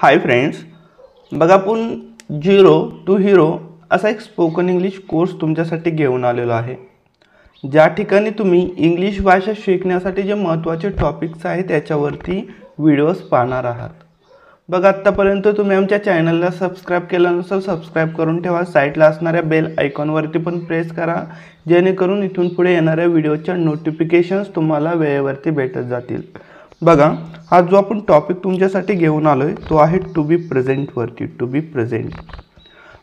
Hi friends, बघा आपण zero to hero असा एक स्पोकन इंग्लिश कोर्स तुमच्यासाठी घेऊन आलेलो आहे। ज्या ठिकाणी तुम्ही इंग्लिश भाषा शिकण्यासाठी जे महत्त्वाचे टॉपिक्स आहेत त्याच्यावरती व्हिडिओज पाहणार आहात। बघा आत्तापर्यंत तुम्ही आमच्या चॅनलला सबस्क्राइब केलं नसेल सबस्क्राइब करून ठेवा। साईडला असणाऱ्या बेल आयकॉनवरती पण प्रेस करा, जेणेकरून इथून पुढे येणाऱ्या व्हिडिओच्या नोटिफिकेशन्स तुम्हाला वेळेवरती भेटत जातील। बघा आज जो आपण टॉपिक तुमच्यासाठी घेऊन आलोय तो आहे टू बी प्रेझेंट वरती। टू बी प्रेझेंट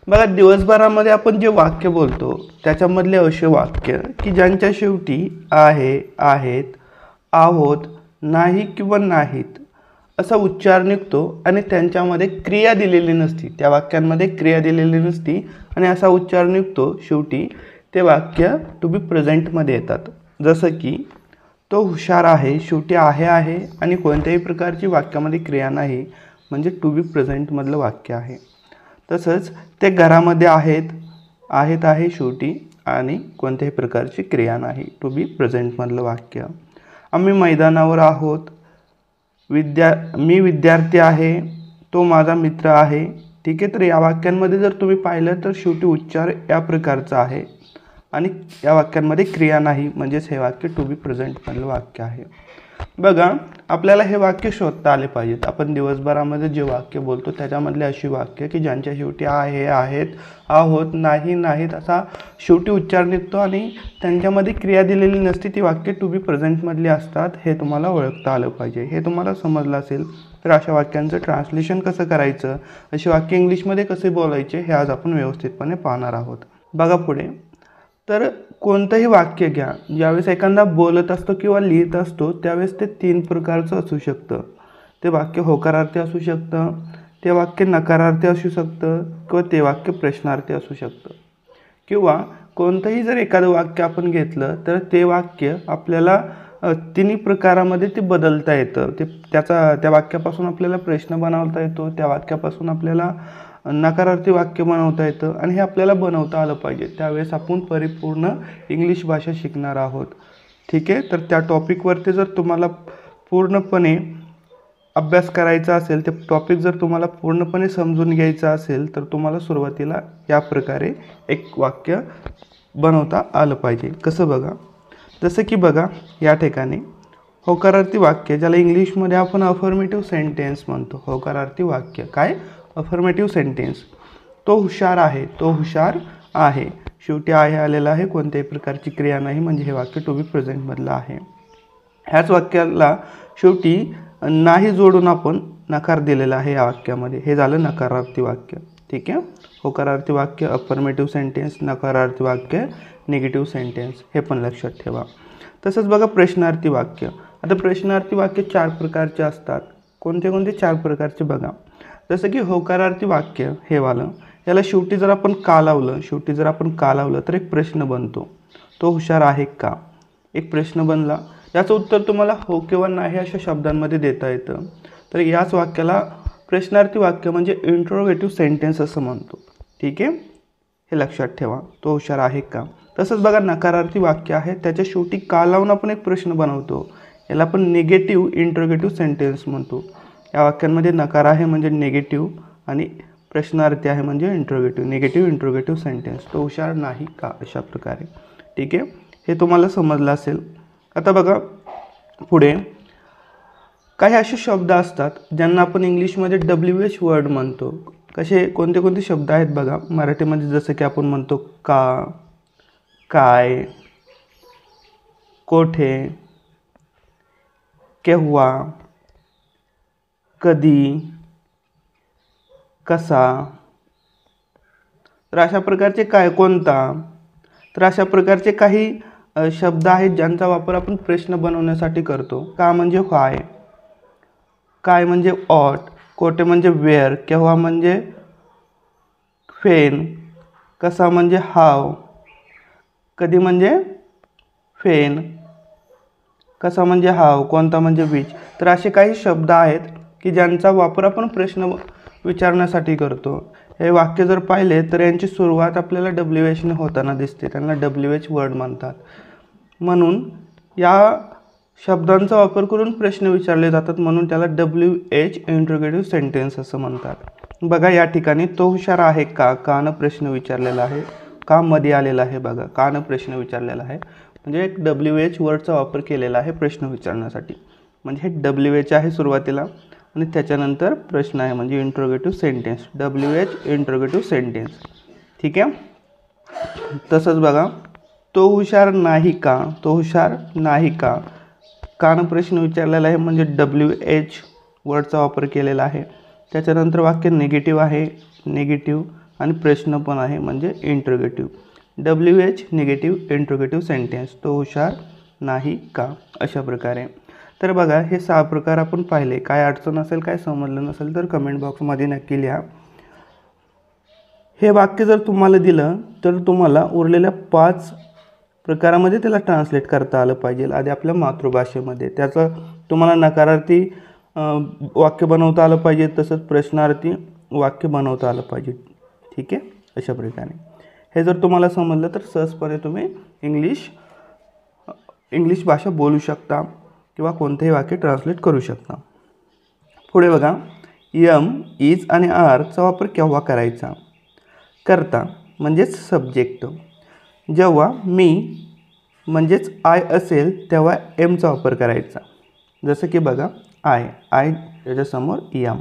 बघा दिवसभरामध्ये आपण जे वाक्य बोलतो त्याच्यामधले असे वाक्य की ज्यांच्या शेवटी आहे, आहेत, आहोत, नाही किंवा नाहीत असा उच्चार निघतो आणि त्यांच्यामध्ये क्रिया दिलेली नसती, त्या वाक्यांमध्ये क्रिया दिलेली नसती आणि असा उच्चार निघतो, शेवटी ते वाक्य टू बी प्रेझेंटमध्ये येतात। जसं की तो हुशार आहे, शेवटी आहे आणि कोणत्याही प्रकारची वाक्यामध्ये क्रिया नाही, म्हणजे टू बी प्रेझेंटमधलं वाक्य आहे। तसंच ते घरामध्ये आहेत, आहे शेवटी आणि कोणत्याही प्रकारची क्रिया नाही, टू बी प्रेझेंटमधलं वाक्य। आम्ही मैदानावर आहोत, मी विद्यार्थी आहे, तो माझा मित्र आहे। ठीक आहे, तर या वाक्यांमध्ये जर तुम्ही पाहिलं तर शेवटी उच्चार या प्रकारचा आहे आणि या वाक्यांमध्ये क्रिया नाही, म्हणजेच हे वाक्य टू बी प्रेझेंटमधलं वाक्य आहे। बघा आपल्याला हे वाक्य शोधता आले पाहिजेत। आपण दिवसभरामध्ये जे वाक्य बोलतो त्याच्यामधले अशी वाक्य की ज्यांच्या शेवटी आहे, आहेत, आहोत, नाही, नाहीत असा शेवटी उच्चार निघतो आणि त्यांच्यामध्ये क्रिया दिलेली नसते, ती वाक्य टू बी प्रेझेंटमधली असतात। हे तुम्हाला ओळखता आलं पाहिजे। हे तुम्हाला समजलं असेल तर अशा वाक्यांचं ट्रान्सलेशन कसं करायचं, अशी वाक्य इंग्लिशमध्ये कसे बोलायचे हे आज आपण व्यवस्थितपणे पाहणार आहोत। बघा पुढे, तर कोणतंही वाक्य घ्या, ज्यावेळेस एखादा बोलत असतो किंवा लिहित असतो त्यावेळेस ते तीन प्रकारचं असू शकतं। ते वाक्य होकारार्थी असू शकतं, ते वाक्य नकारार्थी असू शकतं किंवा ते वाक्य प्रश्नार्थी असू शकतं। किंवा कोणतंही जर एखादं वाक्य आपण घेतलं तर ते वाक्य आपल्याला तिन्ही प्रकारामध्ये ते बदलता येतं। त्या वाक्यापासून आपल्याला प्रश्न बनवता येतो, त्या वाक्यापासून आपल्याला नकारार्थी वाक्य बनवता येतं आणि हे आपल्याला बनवता आलं पाहिजे, त्यावेळेस आपण परिपूर्ण इंग्लिश भाषा शिकणार आहोत। ठीक आहे, तर त्या टॉपिकवरती जर तुम्हाला पूर्णपणे अभ्यास करायचा असेल, ते टॉपिक जर तुम्हाला पूर्णपणे समजून घ्यायचं असेल तर तुम्हाला सुरुवातीला या प्रकारे एक वाक्य बनवता आलं पाहिजे। कसं बघा, जसं की बघा या ठिकाणी होकारार्थी वाक्य, ज्याला इंग्लिशमध्ये आपण अफर्मेटिव्ह सेंटेन्स म्हणतो। होकारार्थी वाक्य काय? Affirmative sentence. तो हुशार आहे, तो हुशार आहे, शेवटी आहे आलेला आहे, कोणत्याही प्रकारची क्रिया नाही, म्हणजे हे वाक्य टू बी प्रेझेंटमधलं आहे। ह्याच वाक्याला शेवटी नाही जोडून आपण नकार दिलेला आहे या वाक्यामध्ये, हे झालं नकारार्थी वाक्य। ठीक आहे, होकारार्थी वाक्य अफर्मेटिव्ह सेंटेन्स, नकारार्थी वाक्य निगेटिव्ह सेंटेन्स, हे पण लक्षात ठेवा। तसंच बघा प्रश्नार्थी वाक्य। आता प्रश्नार्थी वाक्य चार प्रकारचे असतात। कोणते चार प्रकारचे बघा, जसं की होकारार्थी वाक्य हे वालं, याला शेवटी जर आपण का लावलं तर एक प्रश्न बनतो, तो हुशार आहे का, एक प्रश्न बनला, याचं उत्तर तुम्हाला हो किंवा नाही अशा शब्दांमध्ये देता येतं। तर याच वाक्याला प्रश्नार्थी वाक्य म्हणजे इंट्रोगेटिव्ह सेंटेन्स असं म्हणतो। ठीक आहे, हे लक्षात ठेवा, तो हुशार आहे का। तसंच बघा नकारार्थी वाक्य आहे, त्याच्या शेवटी का लावून आपण एक प्रश्न बनवतो, याला आपण निगेटिव्ह इंट्रोगेटिव्ह सेंटेन्स म्हणतो। या वाक्यांमध्ये नकार आहे म्हणजे निगेटिव्ह आणि प्रश्नार्थी आहे म्हणजे इंट्रोगेटिव्ह, निगेटिव्ह इंट्रोगेटिव्ह सेंटेन्स, तो हुशार नाही का, अशा प्रकारे। ठीक आहे, हे तुम्हाला समजलं असेल। आता बघा पुढे काही असे शब्द असतात ज्यांना आपण इंग्लिशमध्ये WH वर्ड म्हणतो। कोणते शब्द आहेत बघा मराठीमध्ये, जसं की आपण म्हणतो का, काय, कोठे, केव्हा, कधी, कसा। तर अशा प्रकारचे काय, कोणता, तर अशा प्रकारचे काही शब्द आहेत ज्यांचा वापर आपण प्रश्न बनवण्यासाठी करतो। का म्हणजे व्हाय, काय म्हणजे ऑट, कोठे म्हणजे वेअर, केव्हा म्हणजे फेन, कसा म्हणजे हाव, कधी म्हणजे फेन, कसा म्हणजे हाव, कोणता म्हणजे विच। तर असे काही शब्द आहेत की ज्यांचा वापर आपण प्रश्न विचारण्यासाठी करतो। हे वाक्य जर पाहिले तर यांची सुरुवात आपल्याला WH ने होताना दिसते, त्यांना WH वर्ड म्हणतात। म्हणून या शब्दांचा वापर करून प्रश्न विचारले जातात म्हणून त्याला WH इंट्रोगेटिव्ह सेंटेन्स असं म्हणतात। बघा या ठिकाणी तो हुशार आहे का, कानं प्रश्न विचारलेला आहे, का मध्ये आलेला आहे, बघा कानं प्रश्न विचारलेला आहे म्हणजे एक WH वर्डचा वापर केलेला आहे प्रश्न विचारण्यासाठी। म्हणजे हे WH आहे सुरुवातीला आणि त्याच्यानंतर प्रश्न आहे म्हणजे interrogative sentence, WH interrogative sentence. ठीक आहे। तसंच बघा तो हुशार नाही का, तो हुशार नाही का, कानं प्रश्न विचारलेला आहे म्हणजे WH वर्डचा वापर केलेला आहे। त्याच्यानंतर वाक्य निगेटिव्ह आहे, निगेटिव्ह आणि प्रश्न पण आहे म्हणजे interrogative, WH negative interrogative sentence, तो हुशार नाही का, अशा प्रकारे। तर बघा हे 6 प्रकार आपण पाहिले। काय अडचण असेल, काय समजलं नसेल तर कमेंट बॉक्समध्ये नक्की लिहा। हे वाक्य जर तुम्हाला दिलं तर तुम्हाला उरलेल्या 5 प्रकारामध्ये त्याला ट्रान्सलेट करता आलं पाहिजे आधी आपल्या मातृभाषेमध्ये। त्याचं तुम्हाला नकारार्थी वाक्य बनवता आलं पाहिजे, तसंच प्रश्नार्थी वाक्य बनवता आलं पाहिजे। ठीक आहे, अशा प्रकारे हे जर तुम्हाला समजलं तर सहजपणे तुम्ही इंग्लिश भाषा बोलू शकता किंवा कोणतेही वाक्य ट्रान्सलेट करू शकता। पुढे बघा एम, इज आणि आरचा वापर केव्हा करायचा, करता म्हणजेच सब्जेक्ट। जेव्हा मी म्हणजेच आय असेल तेव्हा एमचा वापर करायचा। जसं की बघा आय त्याच्यासमोर एम,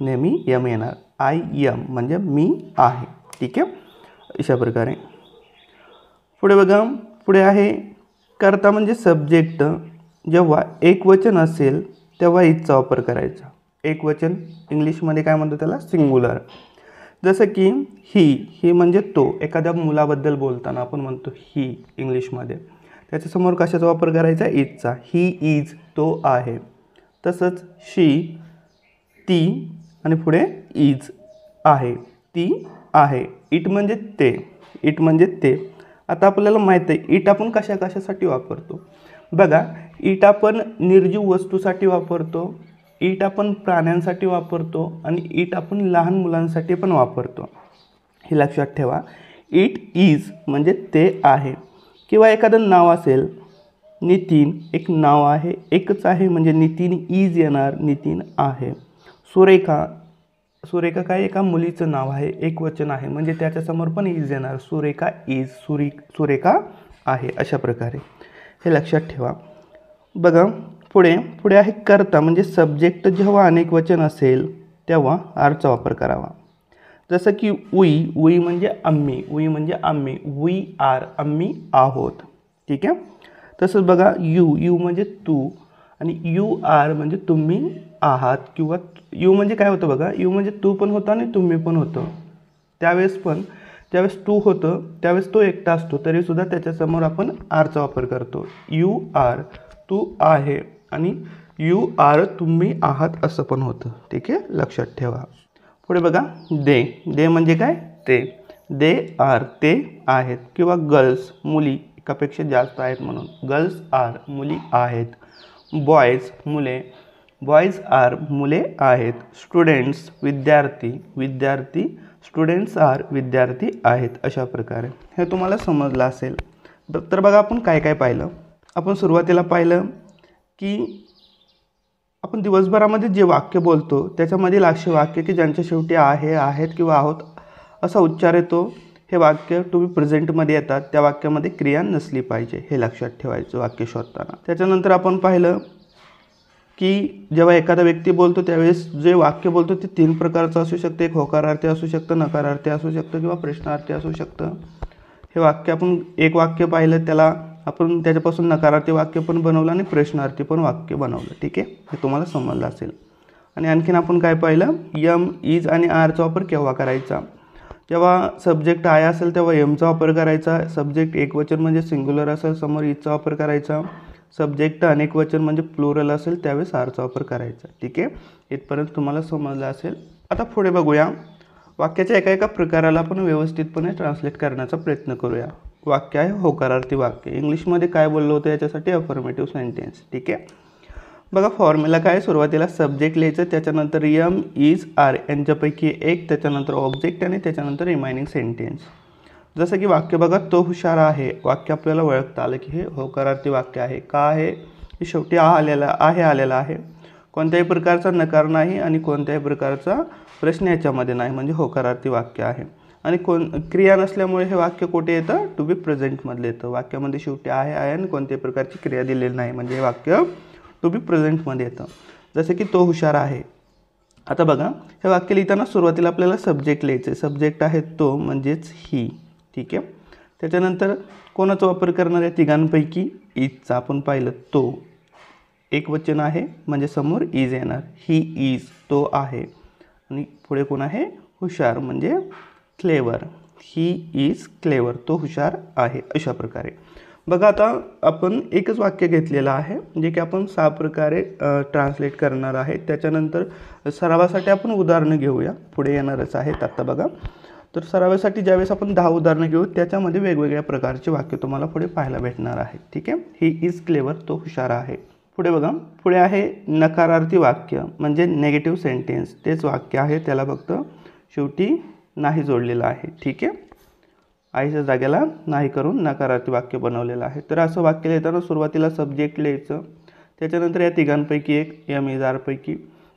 नेहमी एम येणार, आय एम म्हणजे मी आहे। ठीक आहे, अशा प्रकारे। पुढे बघा, पुढे आहे करता म्हणजे सब्जेक्ट। जेव्हा एकवचन असेल तेव्हा इजचा वापर करायचा। एकवचन इंग्लिशमध्ये काय म्हणतो त्याला, सिंग्युलर। जसं की ही म्हणजे तो, एखाद्या मुलाबद्दल बोलताना आपण म्हणतो ही इंग्लिशमध्ये, त्याच्यासमोर कशाचा वापर करायचा, इजचा। ही इज, तो आहे। तसंच शी, ती आणि पुढे इज आहे, ती आहे। इट म्हणजे ते, इट म्हणजे ते। आता आपल्याला माहीत आहे इट आपण कशासाठी वापरतो। बघा इट आपण निर्जीव वस्तूसाठी वापरतो, इट आपण प्राण्यांसाठी वापरतो आणि इट आपण लहान मुलांसाठी पण वापरतो, हे लक्षात ठेवा। इट इज म्हणजे ते आहे। किंवा एखादं नाव असेल, नितीन एक नाव आहे, एकच आहे म्हणजे नितीन इज येणार, नितीन आहे। सुरेखा काय एका मुलीचं नाव आहे, एक वचन आहे म्हणजे त्याच्यासमोर पण इज येणार, सुरेखा इज, सुरेखा आहे, अशा प्रकारे हे लक्षात ठेवा। बघा पुढे आहे करता म्हणजे सब्जेक्ट। जेव्हा अनेक वचन असेल तेव्हा आरचा वापर करावा। जसं की वी म्हणजे आम्ही, वी आर आम्ही आहोत। ठीक आहे। तसंच बघा यू म्हणजे तू आणि यू आर म्हणजे तुम्ही आहात। किंवा यू म्हणजे काय होतं बघा, यू म्हणजे तू पण होतं आणि तुम्ही पण होतं। ज्यावेळेस तू होतं त्यावेळेस तो एकटा असतो तरीसुद्धा त्याच्यासमोर आपण आरचा वापर करतो। यू आर तू आहे आणि यू आर तुम्ही आहात असं पण होतं। ठीक आहे, लक्षात ठेवा। पुढे बघा दे म्हणजे काय, ते, दे आर ते आहेत। किंवा गर्ल्स मुली, एकापेक्षा जास्त आहेत म्हणून गर्ल्स आर मुली आहेत। बॉयज मुले, बॉयज आर मुले आहेत। स्टुडंट्स विद्यार्थी स्टुडंट्स आर विद्यार्थी आहेत, अशा प्रकारे हे तुम्हाला समजलं असेल। तर बघा आपण काय पाहिलं। आपण सुरुवातीला पाहिलं की आपण दिवसभरामध्ये जे वाक्य बोलतो त्याच्यामधील असे वाक्य की ज्यांच्या शेवटी आहे, आहेत किंवा आहोत असा उच्चार येतो, हे वाक्य तुम्ही प्रेझेंटमध्ये येतात, त्या वाक्यामध्ये क्रिया नसली पाहिजे, हे लक्षात ठेवायचं वाक्य शोधताना। त्याच्यानंतर आपण पाहिलं की जेव्हा एखादा व्यक्ती बोलतो त्यावेळेस जे वाक्य बोलतो ते 3 प्रकारचं असू शकतं। एक होकारार्थी असू शकतं, नकारार्थी असू शकतं किंवा प्रश्नार्थी असू शकतं। हे वाक्य आपण एक वाक्य पाहिलं, त्याला आपण त्याच्यापासून नकारार्थी वाक्य पण बनवलं आणि प्रश्नार्थी पण वाक्य बनवलं। ठीक आहे, हे तुम्हाला समजलं असेल। आणि आणखीन आपण काय पाहिलं, एम, इज आणि आरचा वापर केव्हा करायचा। जेव्हा सब्जेक्ट आय असेल तेव्हा एमचा वापर करायचा। सब्जेक्ट एकवचन म्हणजे सिंग्युलर असेल समोर इजचा वापर करायचा। सब्जेक्ट अनेक वचन म्हणजे प्लुरल असेल त्यावेळेस आरचा वापर करायचा। ठीक आहे, इथपर्यंत तुम्हाला समजलं असेल। आता पुढे बघूया, वाक्याच्या एका प्रकाराला आपण व्यवस्थितपणे ट्रान्सलेट करण्याचा प्रयत्न करूया। वाक्य आहे होकारार्थी वाक्य। इंग्लिशमध्ये काय बोललो होतं याच्यासाठी, अफर्मेटिव्ह सेंटेन्स। ठीक आहे, बघा फॉर्म्युला काय, सुरुवातीला सब्जेक्ट लिहायचं, त्याच्यानंतर एम, इज, आर यांच्यापैकी एक, त्याच्यानंतर ऑब्जेक्ट आणि त्याच्यानंतर रिमाइनिंग सेंटेन्स। जसं की वाक्य बघा तो हुशार आहे, वाक्य आपल्याला ओळखता आलं की हे होकारार्थी वाक्य आहे। का आहे, शेवटी आलेला आहे. कोणत्याही प्रकारचा नकार नाही आणि कोणत्याही प्रकारचा प्रश्न याच्यामध्ये नाही, म्हणजे होकारार्थी वाक्य आहे. आणि क्रिया नसल्यामुळे हे वाक्य कुठे येतं, टू बी प्रेझेंटमधले येतं. वाक्यामध्ये शेवटी आहे आणि कोणत्याही प्रकारची क्रिया दिलेली नाही, म्हणजे हे वाक्य टू बी प्रेझेंटमध्ये येतं. जसे की तो हुशार आहे. आता बघा, हे वाक्य लिहिताना सुरुवातीला आपल्याला सब्जेक्ट लिहायचं आहे. सब्जेक्ट आहे तो, म्हणजेच ही. ठीक आहे. त्याच्यानंतर कोणाचा वापर करणार आहे, तिघांपैकी इजचा. आपण पाहिलं तो एक वचन आहे, म्हणजे समोर इज येणार. ही इज, तो आहे. आणि पुढे कोण आहे, हुशार, म्हणजे क्लेवर. ही इज क्लेवर, तो हुशार आहे. अशा प्रकारे बघा, आता आपण एकच वाक्य घेतलेलं आहे, जे की आपण 6 प्रकारे ट्रान्सलेट करणार आहे. त्याच्यानंतर सरावासाठी आपण उदाहरणं घेऊया, पुढे येणारच आहेत. आता बघा, तर सरावासाठी ज्यावेळेस आपण 10 उदाहरणं घेऊ, त्याच्यामध्ये वेगवेगळ्या प्रकारचे वाक्य तुम्हाला पुढे पाहायला भेटणार आहे. ठीक आहे. ही इज क्लेवर, तो हुशार आहे. पुढे बघा, पुढे आहे नकारार्थी वाक्य, म्हणजे नेगेटिव्ह सेंटेन्स. तेच वाक्य आहे, त्याला फक्त शेवटी नाही जोडलेलं आहे. ठीक आहे. आईच्या जागेला नाही करून नकारार्थी वाक्य बनवलेलं आहे. तर असं वाक्य लिहिताना सुरुवातीला सब्जेक्ट लिहायचं. त्याच्यानंतर या तिघांपैकी एक, एम इज आर पैकी.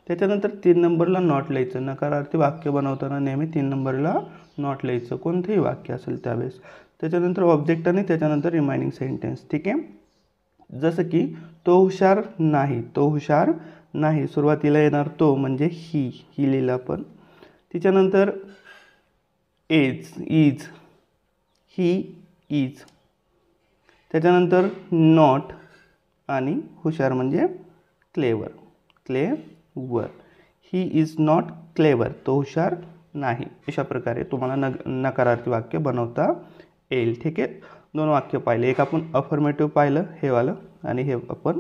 त्याच्यानंतर 3 नंबरला नॉट लिहायचं. नकारार्थी वाक्य बनवताना नेहमी 3 नंबरला नॉट लिहायचं, कोणतेही वाक्य असेल त्यावेळेस. त्याच्यानंतर ऑब्जेक्ट आणि त्याच्यानंतर रिमाइनिंग सेंटेन्स. ठीक आहे. जसं की तो हुशार नाही, तो हुशार नाही. सुरुवातीला येणार तो, म्हणजे ही लिहिलं आपण. त्याच्यानंतर इज, ही इज. त्याच्यानंतर नॉट आणि हुशार म्हणजे clever. He is not clever, तो हुशार नाही. अशा प्रकारे तुम्हाला नकारार्थी वाक्य बनवता येईल. ठीक आहे. 2 वाक्य पाहिले, एक आपण अफर्मेटिव्ह पाहिलं हे वालं, आणि हे आपण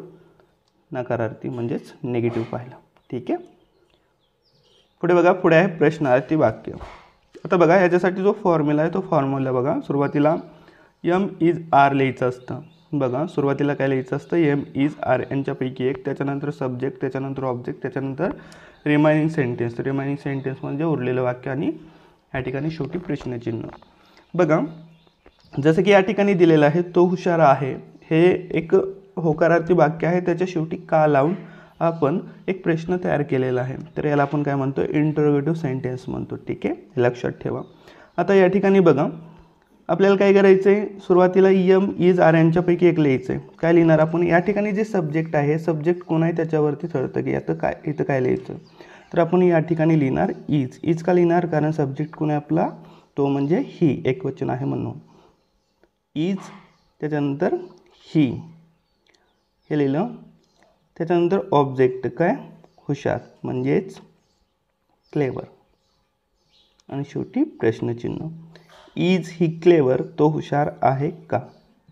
नकारार्थी म्हणजेच निगेटिव्ह पाहिलं. ठीक आहे. पुढे बघा, पुढे आहे प्रश्नार्थी वाक्य. आता बघा, याच्यासाठी जो फॉर्म्युला आहे तो फॉर्म्युला बघा. सुरुवातीला एम इज आर लिहायचं असतं. बघा, सुरुवातीला काय लिहायचं असतं, एम इज आर यांच्यापैकी एक. त्याच्यानंतर सब्जेक्ट, त्याच्यानंतर ऑब्जेक्ट, त्याच्यानंतर रिमाइनिंग सेंटेन्स. रिमाइनिंग सेंटेन्स म्हणजे उरलेलं वाक्य, आणि या ठिकाणी शेवटी प्रश्नचिन्ह. बघा, जसं की या ठिकाणी दिलेलं आहे, तो हुशार आहे. हे एक होकारार्थी वाक्य आहे. त्याच्या शेवटी का लावून आपण एक प्रश्न तयार केलेला आहे. तर याला आपण काय म्हणतो, इंटरोगेटिव्ह सेंटेन्स म्हणतो. ठीक आहे, हे लक्षात ठेवा. आता या ठिकाणी बघा, आपल्याला काय करायचं आहे, सुरुवातीला एम इज आर यांच्यापैकी एक लिहायचं आहे. काय लिहिणार आपण, या ठिकाणी जे सब्जेक्ट आहे, सब्जेक्ट कोण आहे त्याच्यावरती ठरतं की इथं काय लिहायचं. तर आपण या ठिकाणी लिहिणार इज का लिहिणार, कारण सब्जेक्ट कोण आहे आपला, तो म्हणजे ही, एकवचन आहे म्हणून. इज, त्याच्यानंतर ही, हे लिहिलं. त्याच्यानंतर ऑब्जेक्ट काय, हुशार म्हणजेच क्लेवर, आणि शेवटी प्रश्नचिन्ह. इज ही क्लेवर, तो हुशार आहे का,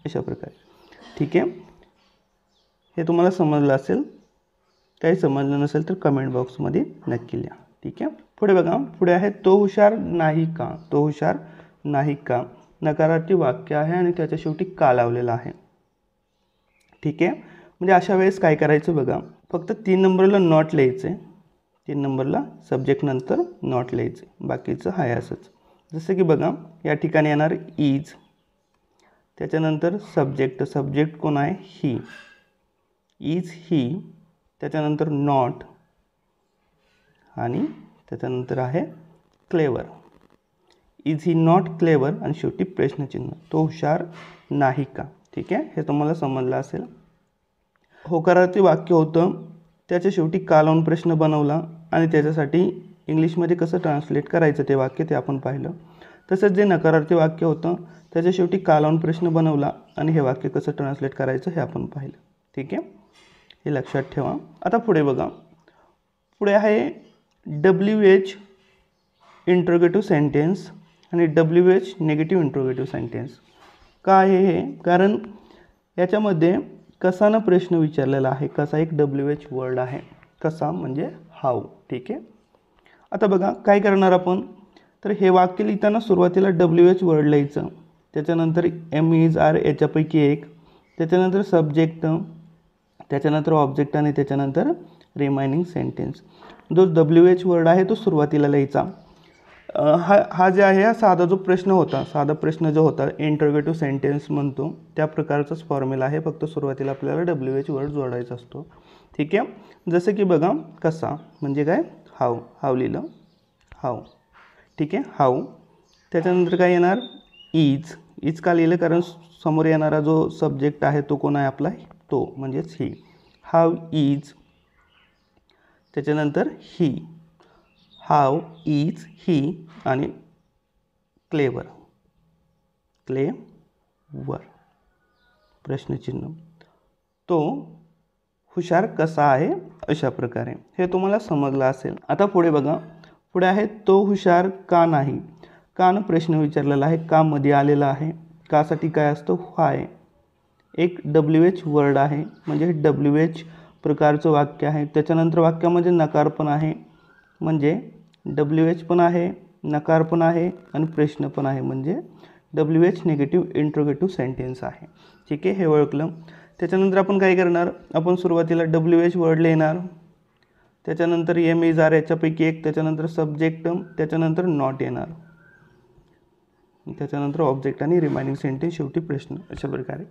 अशा प्रकारे. ठीक आहे. हे तुम्हाला समजलं असेल. काही समजलं नसेल तर कमेंट बॉक्समध्ये नक्की लिहा. ठीक आहे. पुढे बघा, पुढे आहे तो हुशार नाही का. तो हुशार नाही का नकारार्थी वाक्य आहे, आणि त्याच्या शेवटी का लावलेला आहे. ठीक आहे. म्हणजे अशा वेळेस काय करायचं बघा, फक्त 3 नंबरला नॉट लिहायचं आहे. 3 नंबरला सब्जेक्ट नंतर नॉट लिहायचं, बाकीचं आहे असंच. जसं की बघा, या ठिकाणी येणार इज, त्याच्यानंतर सब्जेक्ट कोण आहे, ही. इज ही, त्याच्यानंतर नॉट, आणि त्याच्यानंतर आहे clever. Is he not clever, आणि शेवटी प्रश्नचिन्ह, तो हुशार नाही का. ठीक आहे. हे तुम्हाला समजलं असेल. होकारार्थी वाक्य होतं, त्याच्या शेवटी का लावून प्रश्न बनवला, आणि त्याच्यासाठी इंग्लिशमध्ये कसं ट्रान्सलेट करायचं ते वाक्य ते आपण पाहिलं. तसंच जे नकारार्थी वाक्य होतं, त्याच्या शेवटी का लावून प्रश्न बनवला, आणि हे वाक्य कसं ट्रान्सलेट करायचं हे आपण पाहिलं. ठीक आहे. हे लक्षात ठेवा. आता पुढे बघा, पुढे आहे WH इंट्रोगेटिव्ह सेंटेन्स आणि WH निगेटिव्ह इंट्रोगेटिव्ह सेंटेन्स. का आहे हे, कारण याच्यामध्ये कसानं प्रश्न विचारलेला आहे. कसा एक WH वर्ड आहे. कसा म्हणजे हाऊ. ठीक आहे. आता बघा, काय करणार आपण, तर हे वाक्य लिहिताना सुरुवातीला WH वर्ड लिहायचं. त्याच्यानंतर एम इज आर याच्यापैकी एक, त्याच्यानंतर सब्जेक्ट, त्याच्यानंतर ऑब्जेक्ट, आणि त्याच्यानंतर रिमाइनिंग सेंटेन्स. जो WH वर्ड आहे तो सुरुवातीला लिहायचा. हा जे आहे हा साधा जो प्रश्न होता, साधा प्रश्न जो होता इंटरोगेटिव्ह सेंटेन्स म्हणतो त्या प्रकारचाच फॉर्म्युला आहे, फक्त सुरुवातीला आपल्याला WH वर्ड जोडायचा असतो. ठीक आहे. जसं की बघा कसा म्हणजे काय, हाऊ, हाऊ लिहिलं, हाऊ. ठीक आहे, हाऊ. त्याच्यानंतर काय येणार, इज. इज का लिहिलं, कारण समोर येणारा जो सब्जेक्ट आहे तो कोण आहे आपला, तो म्हणजेच ही. How is. त्याच्यानंतर ही, हाऊ इज ही. आणि क्लेवर, क्लेवर प्रश्नचिन्ह. तो हुशार कसा आहे, अशा प्रकारे. हे तुम्हाला समजलं असेल. आता पुढे बघा, पुढे आहे तो हुशार का नाही. कानं प्रश्न विचारलेला आहे, का मध्ये आलेला आहे. कासाठी काय असतं, व्हाय. एक WH वर्ड आहे, म्हणजे WH प्रकारचं वाक्य आहे. त्याच्यानंतर वाक्यामध्ये नकार पण आहे, म्हणजे WH पण आहे, नकार पण आहे आणि प्रश्न पण आहे, म्हणजे WH निगेटिव्ह इंट्रोगेटिव्ह सेंटेन्स आहे. ठीक आहे, हे ओळखलं. त्याच्यानंतर आपण काय करणार, आपण सुरुवातीला WH वर्ड लिहिणार, त्याच्यानंतर एम इज आर याच्यापैकी एक, त्याच्यानंतर सब्जेक्ट, त्याच्यानंतर नॉट येणार, त्याच्यानंतर ऑब्जेक्ट आणि रिमाइनिंग सेंटेन्स, शेवटी प्रश्न, अशा प्रकारे.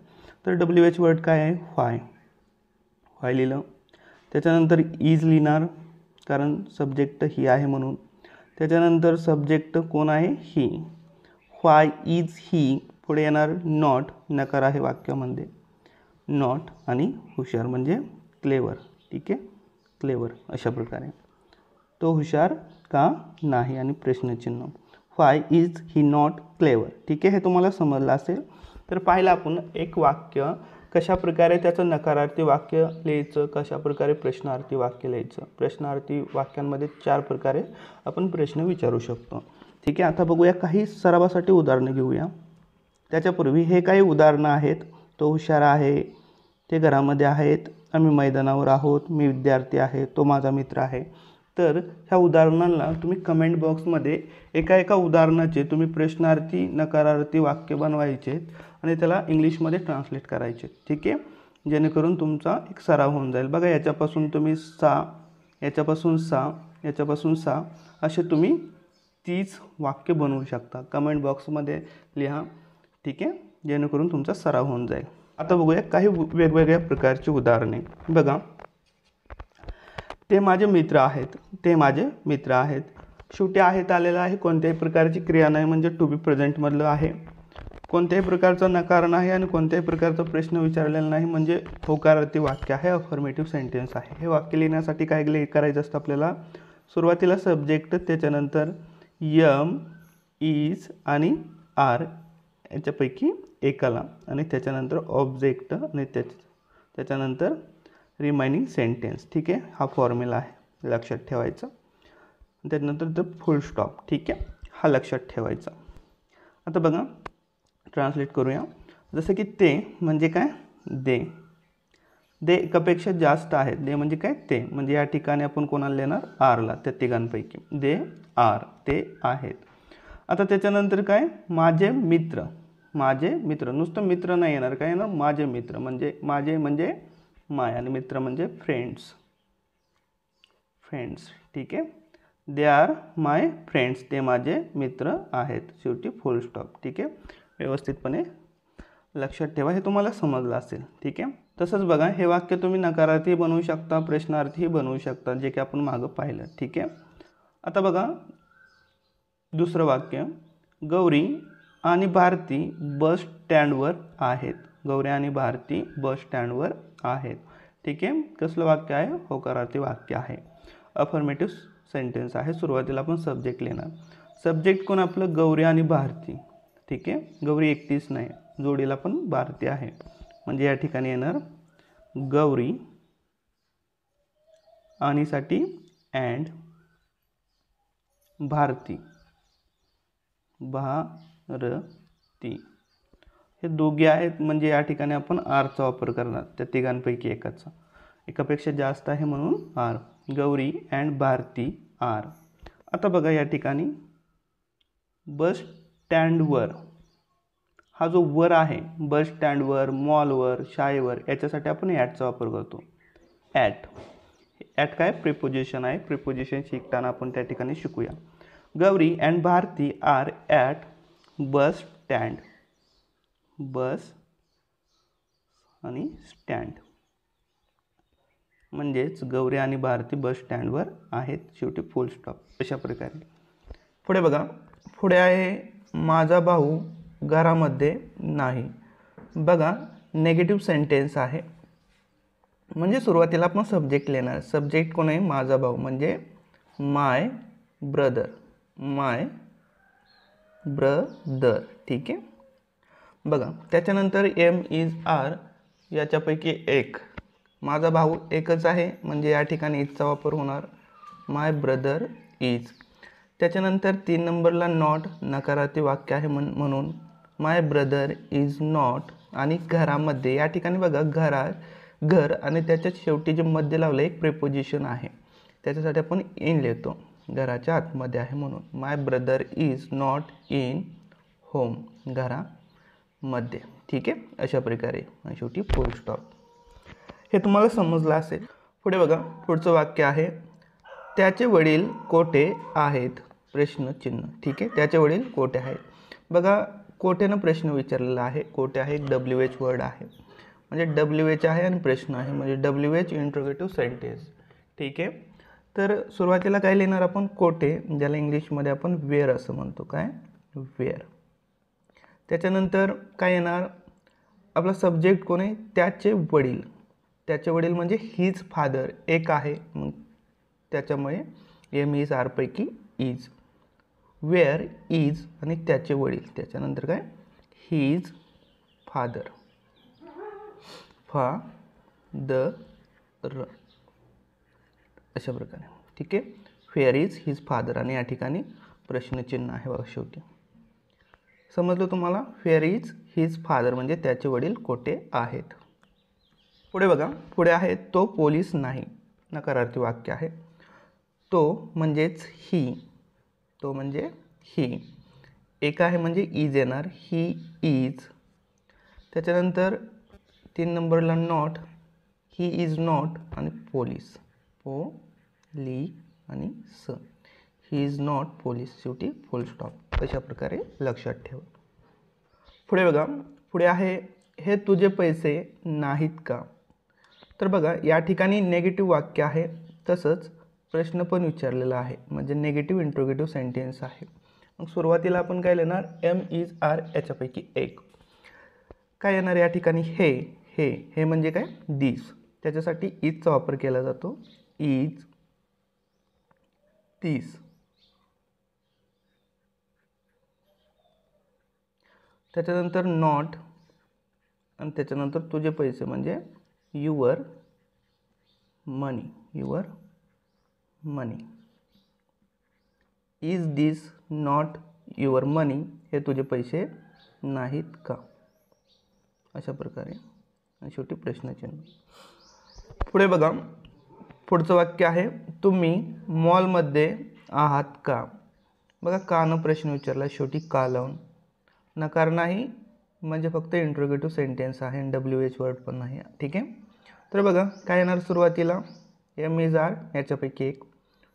तर WH वर्ड काय आहे, व्हाय. व्हाय लिहिलं. त्याच्यानंतर इज लिहिणार, कारण सब्जेक्ट ही आहे म्हणून. त्याच्यानंतर सब्जेक्ट कोण आहे, ही. व्हाय इज ही. पुढे येणार नॉट, नकार आहे वाक्यामध्ये, नॉट. आणि हुशार म्हणजे क्लेवर. ठीक आहे, क्लेवर, अशा प्रकारे. तो हुशार का नाही आणि प्रश्नचिन्ह. व्हाय इज ही नॉट क्लेवर. ठीक आहे, हे तुम्हाला समजलं असेल. तर पाहिलं आपण एक वाक्य कशा प्रकारे त्याचं नकारार्थी वाक्य लिहायचं, कशा प्रकारे प्रश्नार्थी वाक्य लिहायचं. प्रश्नार्थी वाक्यांमध्ये 4 प्रकारे आपण प्रश्न विचारू शकतो. ठीक आहे, आता बघूया काही सरावासाठी उदाहरणं घेऊया. त्याच्यापूर्वी हे काही उदाहरणं आहेत. तो हुशार आहे, ते घरामध्ये आहेत, आम्ही मैदानावर आहोत, मी विद्यार्थी आहे, तो माझा मित्र आहे. तर ह्या उदाहरणांना तुम्ही कमेंट बॉक्समध्ये एका उदाहरणाचे तुम्ही प्रश्नार्थी नकारार्थी वाक्य बनवायचे आणि त्याला इंग्लिशमध्ये ट्रान्सलेट करायचे. ठीक आहे, जेणेकरून तुमचा एक सराव होऊन जाईल. बघा, याच्यापासून तुम्ही 6, याच्यापासून 6, याच्यापासून 6 असे तुम्ही 30 वाक्य बनवू शकता. कमेंट बॉक्समध्ये लिहा. ठीक आहे, जेणेकरून तुमचा सराव होऊन जाईल. आता बघूया काही वेगवेगळ्या प्रकारची उदाहरणे. बघा, ते माझे मित्र आहेत, ते माझे मित्र आहेत. शेवटी आहेत आलेलं आहे, कोणत्याही प्रकारची क्रिया नाही, म्हणजे टू बी प्रेझेंटमधलं आहे. कोणत्याही प्रकारचा नकार नाही आणि कोणत्याही प्रकारचा प्रश्न विचारलेला नाही, म्हणजे होकारार्थी वाक्य आहे, अफर्मेटिव्ह सेंटेन्स आहे. हे वाक्य लिहिण्यासाठी काय करायचं असतं आपल्याला, सुरुवातीला सब्जेक्ट, त्याच्यानंतर यम, इज आणि आर याच्यापैकी एकाला, आणि त्याच्यानंतर ऑब्जेक्ट आणि त्याच्यानंतर रिमाइनिंग सेंटेन्स. ठीक आहे, हा फॉर्म्युला आहे, लक्षात ठेवायचा. त्याच्यानंतर द फुल स्टॉप. ठीक आहे, हा लक्षात ठेवायचा. आता बघा, ट्रान्सलेट करूया. जसं की ते म्हणजे काय, दे. दे एकापेक्षा जास्त आहेत. दे म्हणजे काय, ते. म्हणजे या ठिकाणी आपण कोणाला लिहिणार, आरला, त्या तिघांपैकी. दे आर, ते आहेत. आता त्याच्यानंतर काय, माझे मित्र. माझे मित्र, नुसतं मित्र नाही येणार, काय येणार, माझे मित्र. म्हणजे माझे म्हणजे माय आणि मित्र म्हणजे फ्रेंड्स, फ्रेंड्स. ठीक आहे, दे आर माय फ्रेंड्स, ते माझे मित्र आहेत. शेवटी फुल स्टॉप. ठीक आहे, व्यवस्थितपणे लक्षात ठेवा, हे तुम्हाला समजलं असेल. ठीक आहे, तसंच बघा, हे वाक्य तुम्ही नकारार्थी बनवू शकता, प्रश्नार्थी बनवू शकता, जे की आपण मागं पाहिलं. ठीक आहे, आता बघा दुसरं वाक्य, गौरी आणि भारती बस स्टँडवर आहेत. गौरी आणि भारती बस स्टँडवर आहेत. ठीक आहे, कसलं वाक्य आहे, होकारार्थी वाक्य आहे, अफर्मेटिव्ह सेंटेन्स आहे. सुरुवातीला आपण सब्जेक्ट लिहिणार. सब्जेक्ट कोण आपलं, गौरी आणि भारती. ठीक आहे, गौरी एकटीच नाही, जोडीला पण भारती आहे, म्हणजे या ठिकाणी येणार गौरी आणि साठी अँड भारती, भारती. हे दोघे आहेत, म्हणजे या ठिकाणी आपण आरचा वापर करणार, त्या तिघांपैकी एकाचा. एकापेक्षा जास्त आहे म्हणून R. Gauri and Bharati R. आता बघा, या ठिकाणी बस स्टँडवर, हा जो वर आहे, बस स्टँडवर, मॉलवर, शाळेवर, याच्यासाठी आपण ॲटचा वापर करतो. ॲट. ॲट काय, प्रिपोजिशन आहे. प्रिपोजिशन शिकताना आपण त्या ठिकाणी शिकूया. Gauri and Bharati are at bus stand. Bus आणि स्टँड म्हणजेच गौरी आणि भारती बस स्टँडवर आहेत. शेवटी फुल स्टॉप. अशा प्रकारे. पुढे बघा. पुढे आहे माझा भाऊ घरामध्ये नाही. बघा नेगेटिव्ह सेंटेन्स आहे. म्हणजे सुरुवातीला आपण सब्जेक्ट लिहिणार. सब्जेक्ट कोण आहे? माझा भाऊ, म्हणजे माय ब्रदर. माय ब्रदर. ठीक आहे. बघा त्याच्यानंतर एम इज आर याच्यापैकी एक. माझा भाऊ एकच आहे म्हणजे या ठिकाणी इजचा वापर होणार. माय ब्रदर इज. त्याच्यानंतर 3 नंबरला नॉट नकारार्थी वाक्य आहे म्हणून माय ब्रदर इज नॉट. आणि घरामध्ये या ठिकाणी बघा घर आणि त्याच्या शेवटी जे मध्ये लावलं एक प्रिपोजिशन आहे, त्याच्यासाठी आपण इन लिहितो. घराच्या आतमध्ये आहे म्हणून my brother is not in home. घरामध्ये. ठीक आहे. अशा प्रकारे. आणि शेवटी फुल स्टॉप. हे तुम्हाला समजलं असेल. पुढे बघा. पुढचं वाक्य आहे त्याचे वडील कोठे आहेत? प्रश्नचिन्ह. ठीक आहे. त्याचे वडील कोठे आहेत. बघा कोठेनं प्रश्न विचारलेला आहे. कोठे आहे एक WH वर्ड आहे, म्हणजे WH आहे आणि प्रश्न आहे, म्हणजे WH इंट्रोगेटिव्ह सेंटेन्स. ठीक आहे. तर सुरुवातीला काय लिहिणार आपण? कोठे, ज्याला इंग्लिशमध्ये आपण वेअर असं म्हणतो. काय? वेअर. त्याच्यानंतर काय येणार? आपला सब्जेक्ट कोण आहे? त्याचे वडील. त्याचे वडील म्हणजे हिज फादर एक आहे, मग त्याच्यामुळे एम इज आर पैकी इज. वेअर इज आणि त्याचे वडील. त्याच्यानंतर काय? His father. फादर. अशा प्रकारे. ठीक आहे. वेअर इज हिज फादर आणि या ठिकाणी प्रश्नचिन्ह आहे बघा शेवटी. समजलं तुम्हाला? वेअर इज हिज फादर म्हणजे त्याचे वडील कोठे आहेत. पुढे बघा. पुढे आहे तो पोलीस नाही. नकारार्थी वाक्य आहे. तो म्हणजेच ही. तो म्हणजे ही. एक आहे म्हणजे इज येणार. He is. त्याच्यानंतर 3 नंबरला नॉट. ही इज नॉट आणि पोलीस. ली आणि स. He is not police. शेवटी फुल स्टॉप. अशा प्रकारे लक्षात ठेवा. पुढे बघा. पुढे आहे हे तुझे पैसे नाहीत का? तर बघा या ठिकाणी नेगेटिव्ह वाक्य आहे, तसंच प्रश्न पण विचारलेला आहे, म्हणजे नेगेटिव्ह इंट्रोगेटिव्ह सेंटेन्स आहे. मग सुरुवातीला आपण काय लिहिणार? एम इज आर याच्यापैकी एक. काय येणार या ठिकाणी? हे म्हणजे काय? दिस. त्याच्यासाठी इजचा वापर केला जातो. Is this. त्याच्यानंतर नॉट आणि त्याच्यानंतर तुझे पैसे म्हणजे your money. Your money. Is this not your money? हे तुझे पैसे नाहीत का? अशा प्रकारे. आणि शेवटी प्रश्नचिन्ह. पुढे बघा. पुढचं वाक्य आहे तुम्ही मॉलमध्ये आहात का? बघा कानं प्रश्न विचारला, शेवटी का लावून. नकार नाही म्हणजे फक्त इंट्रोगेटिव्ह सेंटेन्स आहे आणि WH वर्ड पण नाही. ठीक आहे. तर बघा काय येणार सुरुवातीला? एम इज आर याच्यापैकी एक.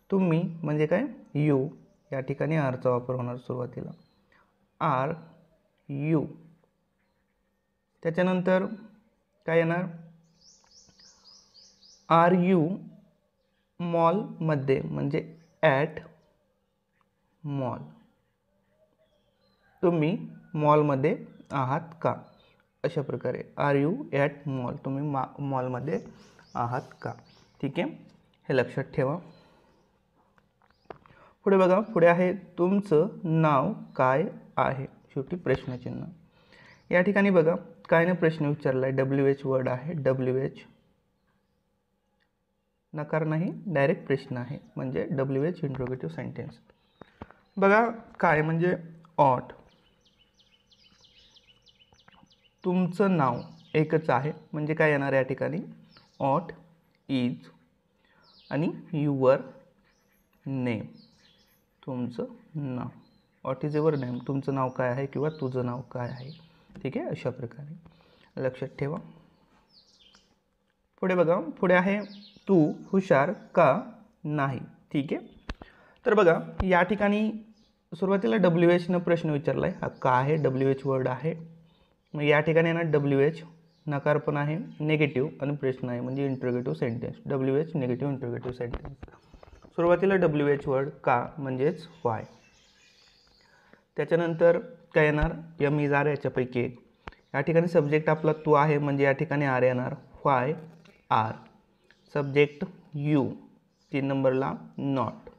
तुम्ही म्हणजे काय? यू. या ठिकाणी आरचा वापर होणार सुरुवातीला. Are you. त्याच्यानंतर काय येणार? आर यू मॉलमध्ये म्हणजे ॲट मॉल. तुम्ही मॉलमध्ये आहात का? अशा प्रकारे. Are you at mall. तुम्ही मॉलमध्ये आहात का? ठीक आहे. हे लक्षात ठेवा. पुढे बघा. पुढे आहे तुमचं नाव काय आहे? शेवटी प्रश्नचिन्ह. या ठिकाणी बघा काय ना प्रश्न विचारला आहे. WH वर्ड आहे. WH. नकार नाही, डायरेक्ट प्रश्न आहे, म्हणजे WH इंट्रोगेटिव्ह सेंटेन्स. बघा काय म्हणजे ऑट. तुमचं नाव एकच आहे म्हणजे काय येणार या ठिकाणी? ऑट इज आणि युअर नेम. तुमचं नाव. ऑट इज युअर नेम. तुमचं नाव काय आहे किंवा तुझं नाव काय आहे. ठीक आहे. अशा प्रकारे लक्षात ठेवा. पुढे बघा. पुढे आहे तू हुशार का नाही? ठीक आहे. तर बघा या ठिकाणी सुरुवातीला WHनं प्रश्न विचारला आहे, हा का आहे, WH वर्ड आहे. मग या ठिकाणी येणार WH नकार पण आहे, निगेटिव्ह आणि प्रश्न आहे म्हणजे interrogative sentence. WH negative interrogative sentence. सुरुवातीला WH वर्ड का म्हणजेच वाय. त्याच्यानंतर काय येणार, यम इज आर याच्यापैकी एक. या ठिकाणी सब्जेक्ट आपला तू आहे म्हणजे या ठिकाणी आर येणार, वाय आर. Subject you. 3 नंबरला not.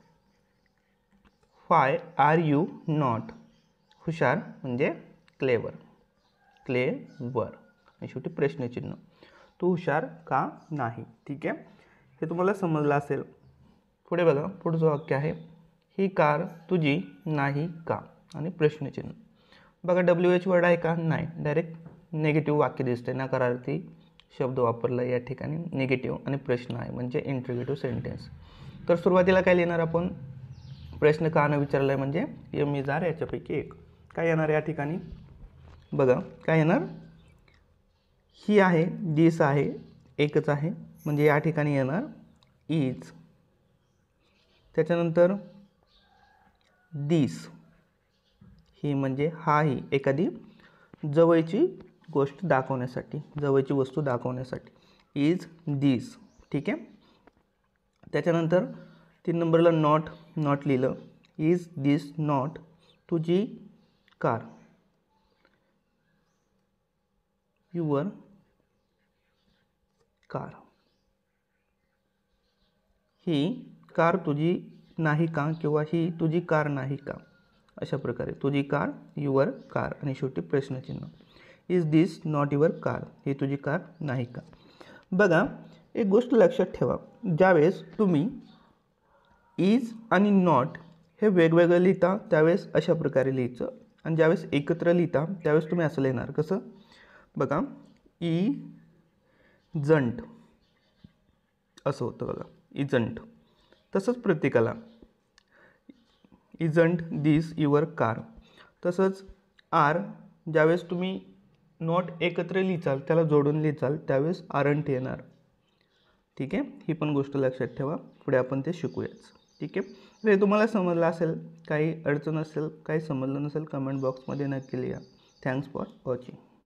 Why are you not. हुशार म्हणजे क्लेवर. क्लेवर आणि शेवटी प्रश्नचिन्ह, तू हुशार का नाही. ठीक आहे, हे तुम्हाला समजलं असेल. पुढे बघा, पुढचं वाक्य आहे, ही कार तुझी नाही का आणि प्रश्नचिन्ह. बघा WH वर्ड आहे का, नाही, डायरेक्ट निगेटिव्ह वाक्य दिसते, नकारार्थी शब्द वापरला या ठिकाणी, निगेटिव्ह आणि प्रश्न आहे म्हणजे इंटरोगेटिव्ह सेंटेन्स. तर सुरुवातीला काय लिहिणार आपण, प्रश्न का न विचारला आहे म्हणजे यम इज आर याच्यापैकी एक. काय येणार या ठिकाणी बघा, काय येणार, ही आहे, दिस आहे, एकच आहे म्हणजे या ठिकाणी येणार इज. त्याच्यानंतर दिस, ही म्हणजे हा, ही एखादी जवळची गोष्ट दाखवण्यासाठी, जवळची वस्तू दाखवण्यासाठी इज दिस. ठीक आहे. त्याच्यानंतर 3 नंबरला नॉट, नॉट लिहिलं, इज दिस नॉट तुझी car, your car. He car तुझी नाही का किंवा ही तुझी कार नाही का, अशा प्रकारे तुझी कार, युअर कार आणि शेवटी प्रश्नचिन्ह. Is this not your car, ही तुझी कार नाही का. बघा, एक गोष्ट लक्षात ठेवा, ज्यावेळेस तुम्ही इज आणि नॉट हे वेगवेगळं लिहिता त्यावेळेस अशा प्रकारे लिहायचं आणि ज्यावेळेस एकत्र लिहिता त्यावेळेस तुम्ही असं लिहिणार. कसं बघा, इजंट असं होतं बघा, इजंट. तसंच प्रत्येकाला इजंट दिस युअर कार. तसंच आर, ज्यावेळेस तुम्ही नॉट एकत्र लिहिचाल त्याला जोडून लिहिचाल त्यावेळेस आरंट येणार. ठीक आहे, ही पण गोष्ट लक्षात ठेवा, पुढे आपण ते शिकूयाच. ठीक आहे, तर हे तुम्हाला समजलं असेल. काही अडचण असेल, काही समजलं नसेल कमेंट बॉक्समध्ये नक्की लिहा. Thanks for watching.